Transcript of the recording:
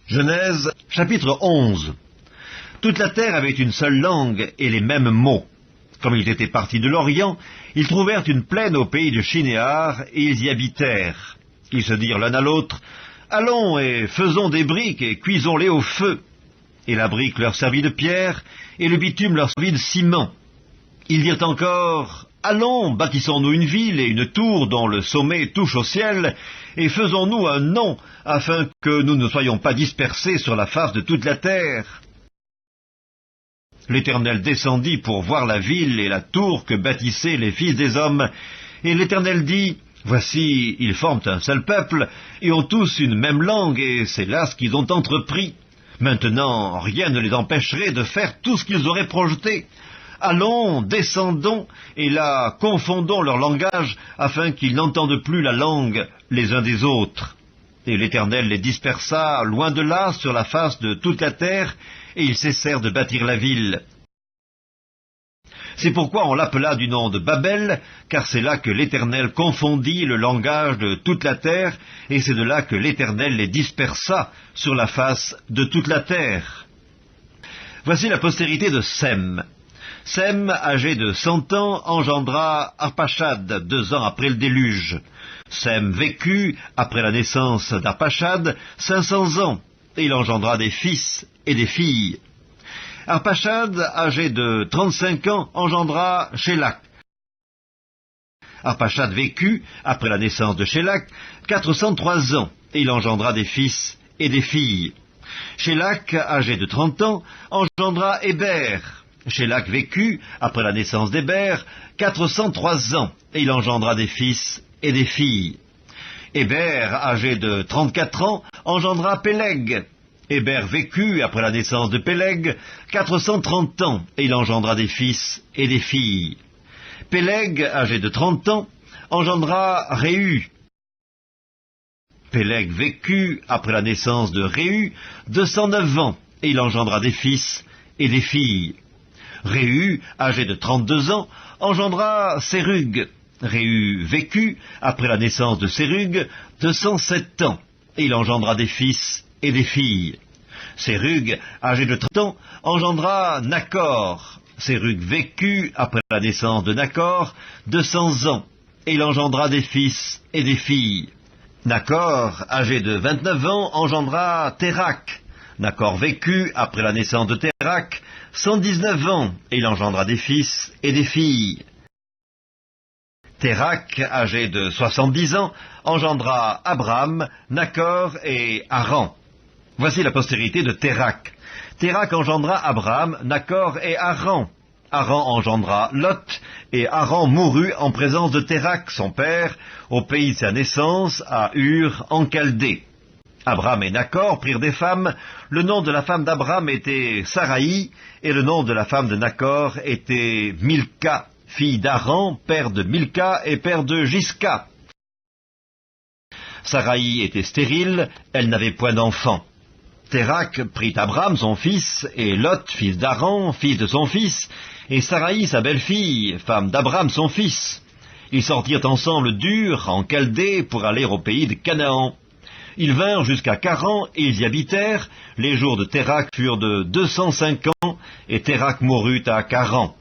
Genèse, chapitre 11. Toute la terre avait une seule langue et les mêmes mots. Comme ils étaient partis de l'Orient, ils trouvèrent une plaine au pays de Shinéar, et ils y habitèrent. Ils se dirent l'un à l'autre, « Allons et faisons des briques et cuisons-les au feu. » Et la brique leur servit de pierre, et le bitume leur servit de ciment. Ils dirent encore, « Allons, bâtissons-nous une ville et une tour dont le sommet touche au ciel, et faisons-nous un nom, afin que nous ne soyons pas dispersés sur la face de toute la terre. » L'Éternel descendit pour voir la ville et la tour que bâtissaient les fils des hommes, et l'Éternel dit, « Voici, ils forment un seul peuple, et ont tous une même langue, et c'est là ce qu'ils ont entrepris. Maintenant, rien ne les empêcherait de faire tout ce qu'ils auraient projeté. Allons, descendons, et là, confondons leur langage, afin qu'ils n'entendent plus la langue les uns des autres. » Et l'Éternel les dispersa loin de là sur la face de toute la terre, et ils cessèrent de bâtir la ville. C'est pourquoi on l'appela du nom de Babel, car c'est là que l'Éternel confondit le langage de toute la terre, et c'est de là que l'Éternel les dispersa sur la face de toute la terre. Voici la postérité de Sem. Sem, âgé de 100 ans, engendra Arpachad 2 ans après le déluge. Sem vécut, après la naissance d'Arpachad, 500 ans, et il engendra des fils et des filles. Arpachad, âgé de 35 ans, engendra Shélak. Arpachad vécut, après la naissance de Shélak, 403 ans, et il engendra des fils et des filles. Shélak, âgé de 30 ans, engendra Héber. Shélak vécut, après la naissance d'Héber, 403 ans, et il engendra des fils et des filles. Héber, âgé de 34 ans, engendra Péleg. Héber vécut, après la naissance de Péleg, 430 ans, et il engendra des fils et des filles. Péleg, âgé de 30 ans, engendra Réu. Péleg vécut, après la naissance de Réu, 209 ans, et il engendra des fils et des filles. Réu, âgé de 32 ans, engendra Sérug. Réu vécut, après la naissance de Sérug, 207 ans, et il engendra des fils et des filles. Sérug, âgé de 30 ans, engendra Nacor. Sérug vécut, après la naissance de Nacor, 200 ans, et il engendra des fils et des filles. Nacor, âgé de 29 ans, engendra Térak. Nacor vécut, après la naissance de Térak, 119 ans, et il engendra des fils et des filles. Térak, âgé de 70 ans, engendra Abram, Nacor et Haran. Voici la postérité de Térak. Térak engendra Abram, Nacor et Haran. Haran engendra Lot, et Haran mourut en présence de Térak, son père, au pays de sa naissance, à Ur, en Chaldée. Abram et Nacor prirent des femmes. Le nom de la femme d'Abram était Saraï, et le nom de la femme de Nacor était Milca, fille d'Haran, père de Milca et père de Gisca. Saraï était stérile, elle n'avait point d'enfant. Térak prit Abram son fils, et Lot, fils d'Haran, fils de son fils, et Saraï sa belle-fille, femme d'Abram son fils. Ils sortirent ensemble d'Ur, en Chaldée, pour aller au pays de Canaan. Ils vinrent jusqu'à Charan, et ils y habitèrent. Les jours de Térak furent de 205 ans, et Térak mourut à Charan.